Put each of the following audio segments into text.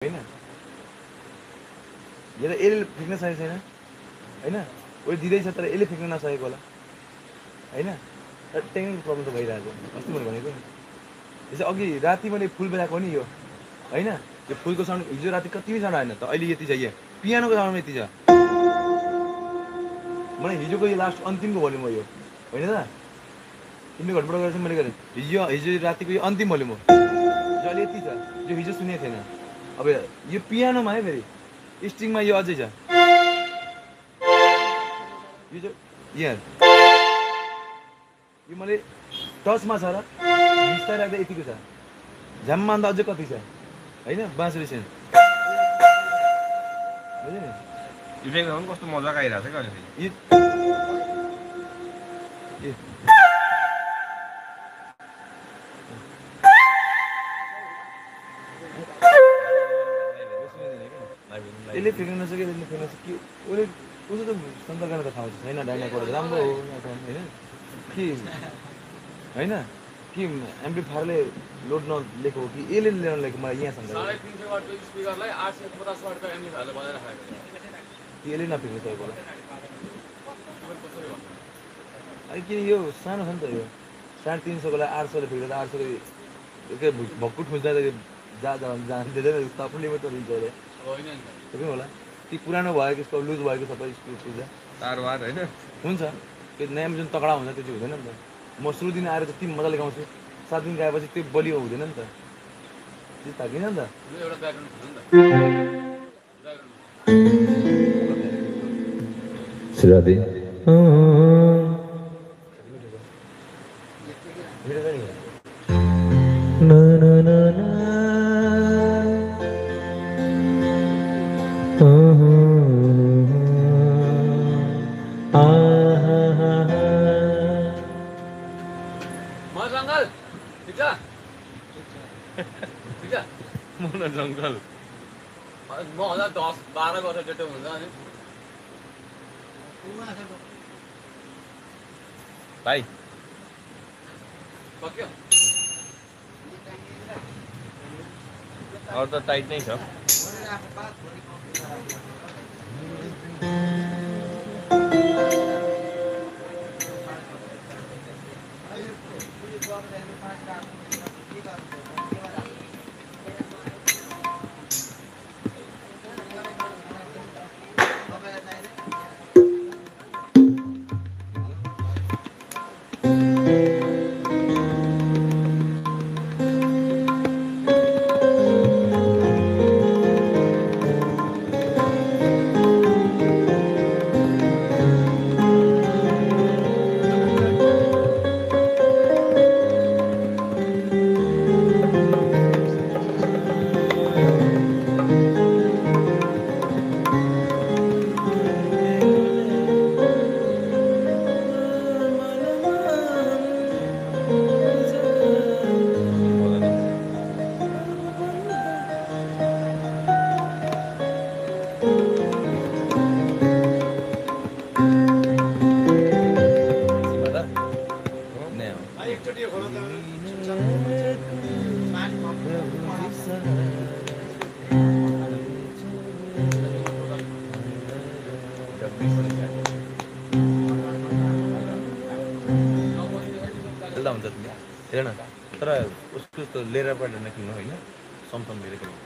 होइन यसले फिक्न सकेको छैन होइन उसले दिँदैछ तर यसले फिक्न नसकेको होला होइन तर टेक्निकल प्रब्लम त भइरहेको अस्ति मैले भनेको नि त्यसै अघि राति मैले फुल बजाएको नि यो होइन त्यो फुलको साउन्ड हिजो राति कति साउन्ड आएन त अहिले यति छ यहाँ पियानोको साउन्ड यति छ मलाई हिजोको यो लास्ट अन्तिमको भोल्युम हो यो होइन त तिमीले घटबड गरेर मैले गरेँ हिजो रातिको यो अन्तिम भोल्युम हो हिजो अहिले यति छ जो हिजो सुनेको थिएन अब यो पियानोमा है फेरि स्ट्रिङमा यो अझै छ यो जो यहाँ यो मैले टचमा छ र बिस्तारै राख्दा यतिको छ झ्याममा अन्त अझै कति छ होइन बाँसुरी सेन बुझ्यो नि इफेक्ट पनि कस्तो मजाको आइरहेको छ क्या यसले फिक्न नसक्यो यसले फिक्न सक्यो उसले उसो त सन्त गर्न त थाहा छैन डाइनाकोड राम्रो हो होइन कि होइन कि एम्प्लिफायरले लोड नलिएको हो कि यसले ल्याउनु लेखेको मलाई यहाँ सन्त यसले नफिक्नु सकेको होला अहिले किन यो सानो छ नि त यो 350 लाई 800ले फिक्दा 800 के भक्कु ठुल्दा जाँदैन तपाईँले मात्र लिन्छ अरे त्यो होला ती पुरानो भयो कि लुज भएको सबै स्क्रुज पुग्छ तारवार होइन हुन्छ त्यो नयाँ जुन तगडा हुन्छ त्यो चाहिँ हुँदैन नि त म सुरु दिन आएर त्यति मजाले गाउँछु 7 दिन गएपछि त्यो बलियो हुँदैन नि त त्यो थाकिन्छ नि त सुरादे ना ना ना ना जङ्गल म होला 10-12 वर्ष जेठो हुन्छ अनि भाइ सक्यो अरू त टाइट नै छ हुन्छ तिमी हेर न तर उसको त लिएर पढ्न नकिन्नु होइन समसम लिएर किन्नु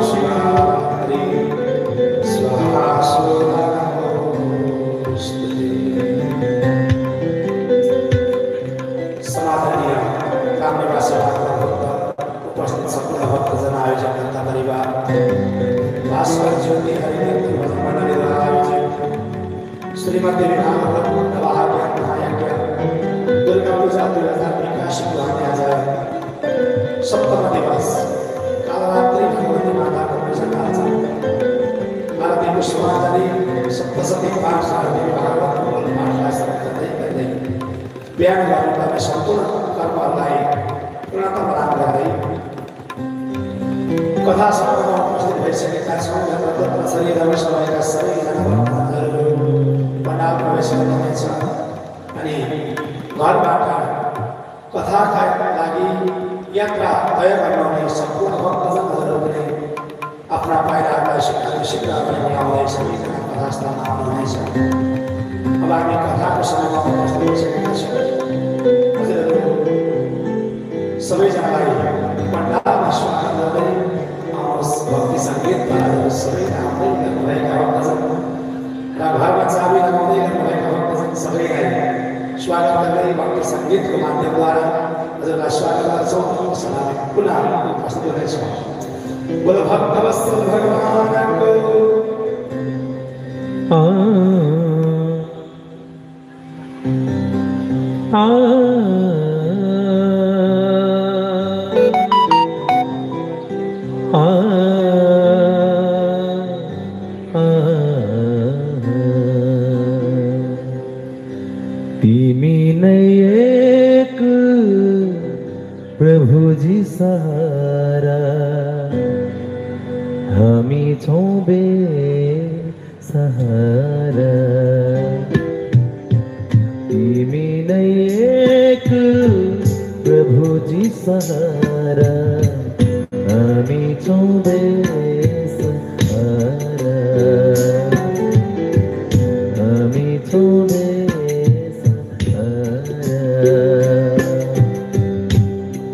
Shiva भास्कर ज्योति हरिदेव मंडल श्रीमती भागवत नवाहार्य महायज्ञ दुर्गा पूजा 2081 को हमने आज सप्तम दिवस कालरात्रि भगवती माता को पूजा आज भारतीय पुष्पांजलि सप्तशती पाठ सारथी भागवत पाठ करते बिहान गर्नुपर्ने सम्पूर्ण कर्महरूलाई पुनः प्रदान गर्दै कथा सभामा उपस्थित भइसकेका छौँ र शरीरमा सबैका सबैजना भक्तहरू पण्डाल प्रवेश गर्नुहुनेछ अनि घरबाट कथाका लागि यात्रा तय गर्नुहुने सम्पूर्ण भक्तजनहरू पनि आफ्ना पाइलाहरूलाई शीघ्र पनि आउँदै सबैजना कथास्थलमा आउनुहुनेछ। अब हामी कथाको समयमा उपस्थित भइसकेका छौँ। हजुरहरू सबैजनालाई पण्डालमा स्वागत गर्दै भक्ति सङ्गीतमा सबैले आउँदै गर्नुभएका भक्तजन र घरमा चाबी लगाउँदै गर्नुभएका भक्तजन सबैलाई स्वागत गर्दै भक्ति सङ्गीतको माध्यमद्वारा हजुरलाई स्वागत गर्छौँ। पुनः उपस्थित हुनेछौँ। बोलो भक्तवत्सल भगवानको तिमी नै एक प्रभुजी सहारा हामी छौँ बेसहारा तिमी नै एक प्रभुजी सहारा हामी छौँ बेसहारा हामी छौँ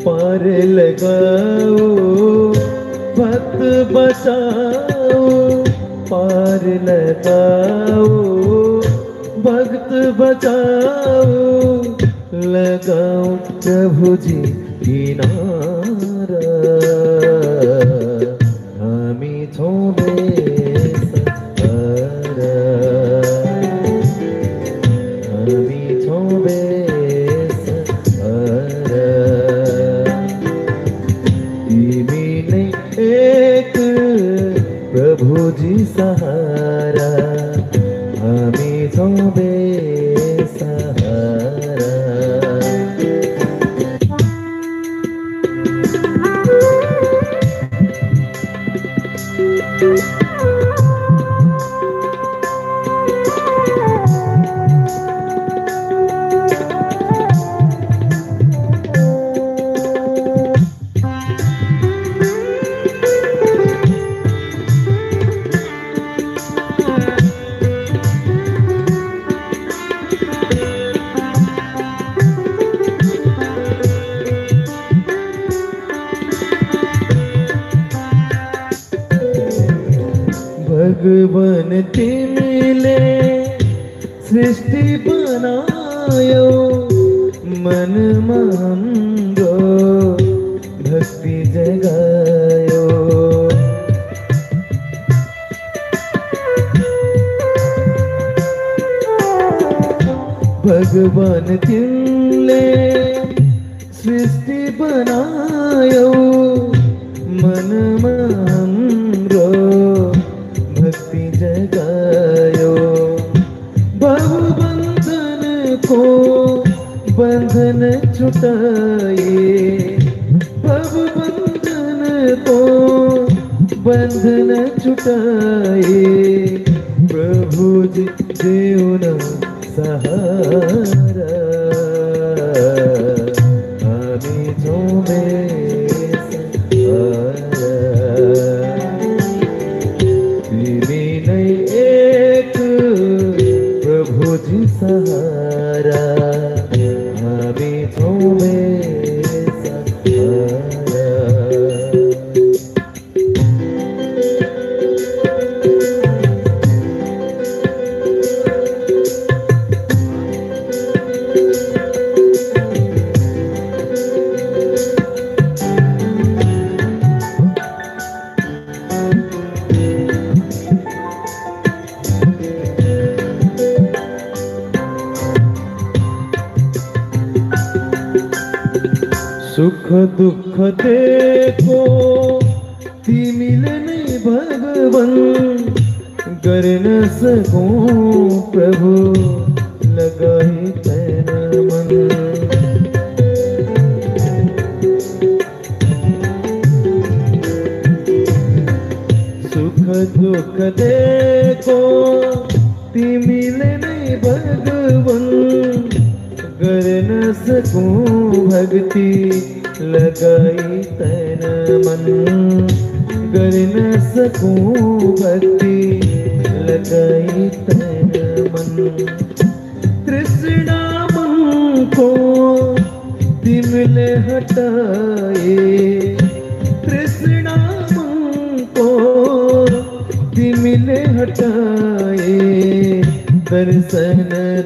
पार लगाओ भक्त बचाओ पार लगाओ भक्त बचाओ लगाओ प्रभु जी किनारा हामी छौँ बेसहारा हामी छौँ बेसहारा तिमी नै एक प्रभु जी सहारा हामी छौँ बेसहारा भगवान तिमीले सृष्टि बनायो मनमा हाम्रो भक्ति जगायो भगवान तिमीले सृष्टि बनायो मनमा हाम्रो भक्ति जगायो बहुबंधन को बंधन छुटाए बहुबंधन को बंधन छुटाए प्रभु जी देवना सहारा हामी छौँ बेसहारा तिमी नै एक प्रभु जी सहारा हामी छौँ बेसहारा दुःख दिएको तिमीले नै भगवान गर्न सकौँ प्रभु लगाई तन मन सुख दुःख दिएको तिमीले नै भगवान गर्न सकूं भक्ति लगाई तन मन गर्न सकूं भक्ति लगाई तन मन तृष्णा मन को तिमीले हटाए तृष्णा मन को तिमीले हटाए दर्शन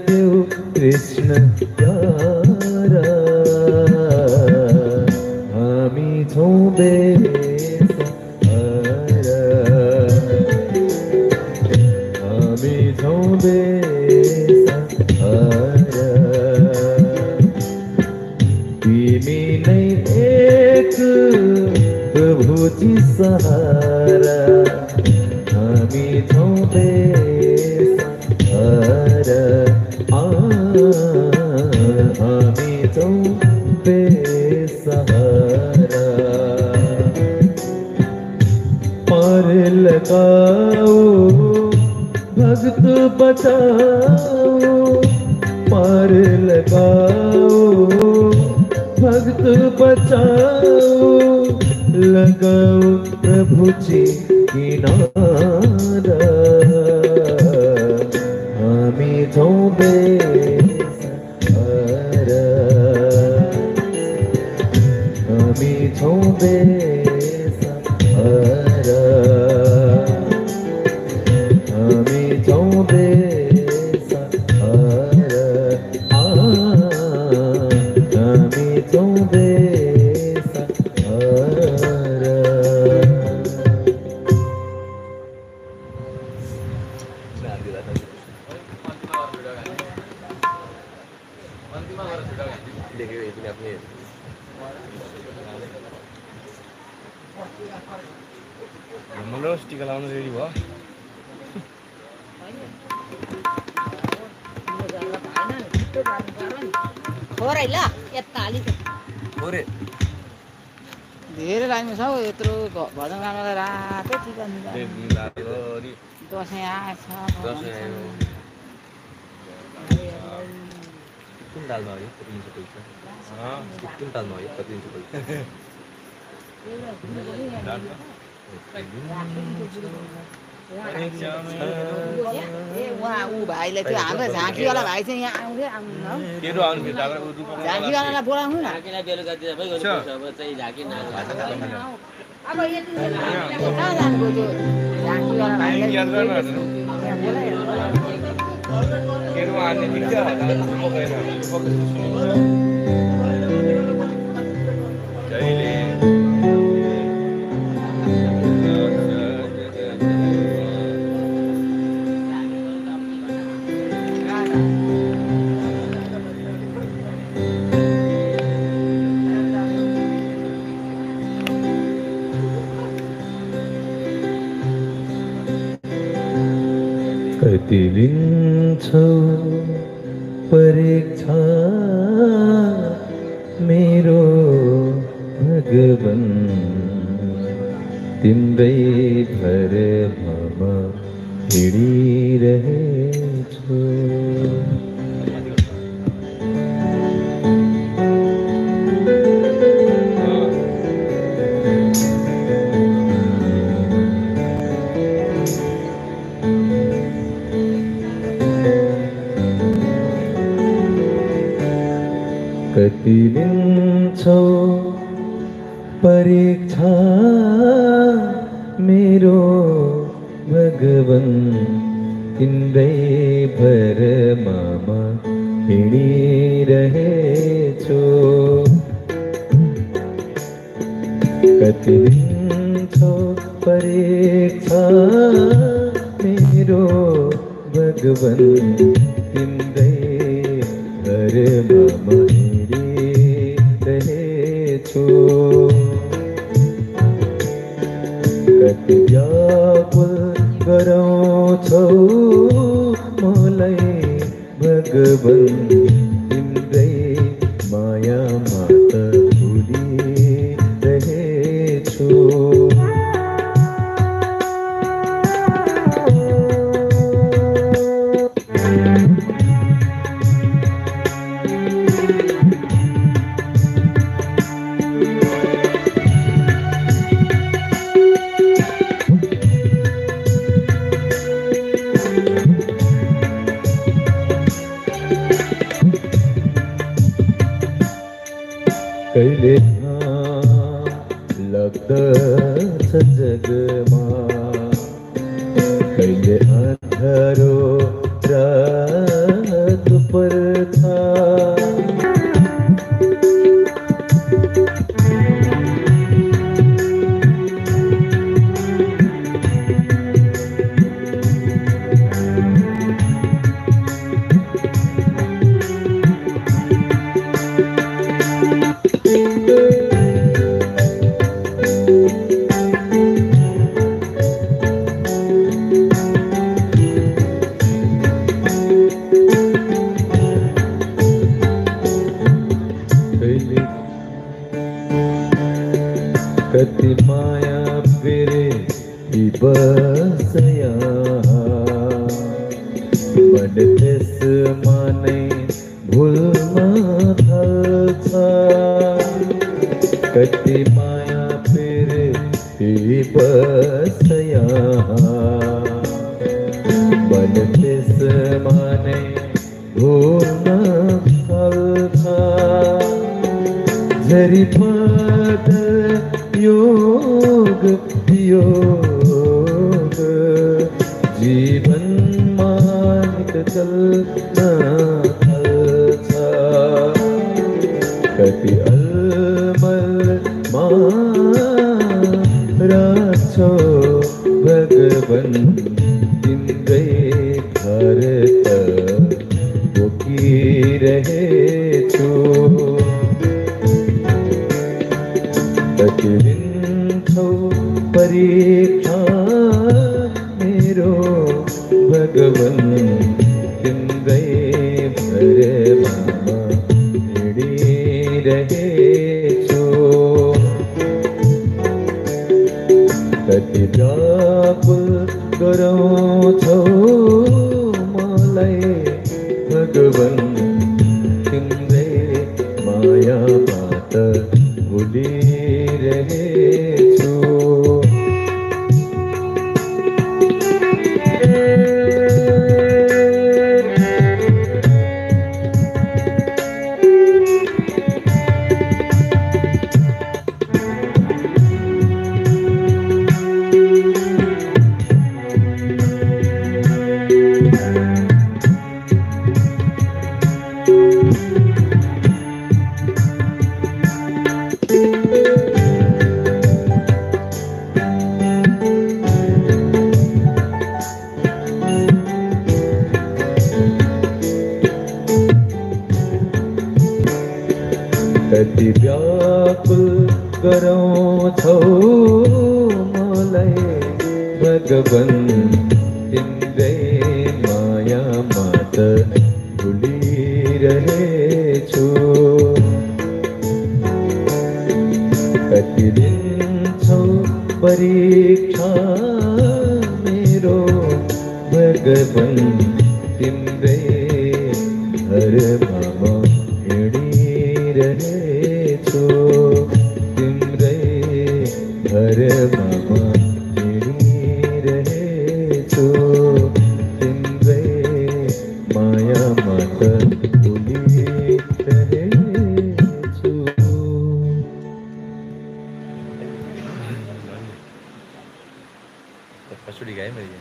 देव कृष्ण प्यारा हामी छौँ बेसहारा हामी छौँ बेसहारा तिमी नै एक प्रभुजी सहारा हामी छौँ बेसहारा हामी छौँ बेसहारा पार लगाओ भक्त बचाओ पार लगाओ भक्त बचाओ लगाओ प्रभु जी किनारा हामी छौँ बेसहारा हामी छौँ बेसहारा हामी छौँ बेसहारा हामी छौँ बेसहारा हाम्रो टिका लाउनु रेडी भयो थोरै ल यता अलिक थोरै धेरै लाग्नु छ हौ यत्रो भजन गाउनलाई रातै टिका दसैँ आएछ कुन तालमा हो यो कति दिन्छ पैसा कुन तालमा हो यो कति दिन्छ पैसा उहाँ ऊ भाइले त्यो हाम्रो झाँकीवाला भाइ चाहिँ यहाँ आउँदै झाँकीवालालाई बोलाउनु न बेलुका दिँदा भइगयो चाहिँ झाँकी अब यति कहाँ जानुभयो त्यो झाँकीवाला भाइलाई कति लिन्छौ परीक्षा मेरो भगवन तिम्रै भरमा हिँडिरहेछु कति लिन्छौ परीक्षा मेरो भगवन तिम्रै भरमा हिँडिरहेछु कति लिन्छौ परीक्षा मेरो भगवन तिम्रै भरमा हिँडिरहेछु कति व्याकुल गराउँछौ मलाई भगवान तिम्रै मायामा त भुलिरहेछु कहिले लाग्दछ जगमा कहिले अँध्यारो रात पर्छ कति माया फेरे बसया मन त्यसमा नै भुल्न थाल्छ कति माया फेरे बसया मन त्यसमा नै भुल्न थाल्छ झरी योग योग जीवनमा निकल्न थाल्छ कति अलमलमा राख्छौ भगवान तिम्रै घर त बोकिरहेछु कति लिन्छौ परीक्षा मेरो भगवान तिम्रै भरमा हिँडिरहेछु कति व्याकुल गराउँछौ मलाई भगवान तिम्रै मायामा त भुलिरहेछु कति व्याकुल गराउँछौ मलाई भगवान तिम्रै मायामा त भुलिरहेछु कति लिन्छौ परीक्षा मेरो भगवान तिम्रै घरमा हिँडिरहेछु तिम्रै घरमा हिँडिरहेछु तिम्रै मायामा त भुलिरहेछु कसुरी गाए मैले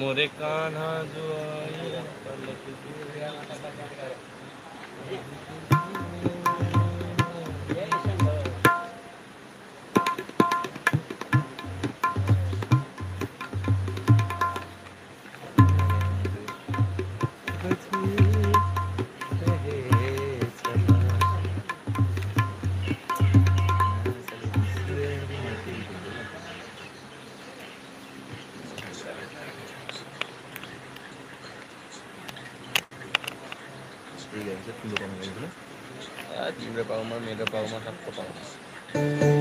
मोरे कान्हा जो आए पलक पाउन सक्छ पाउन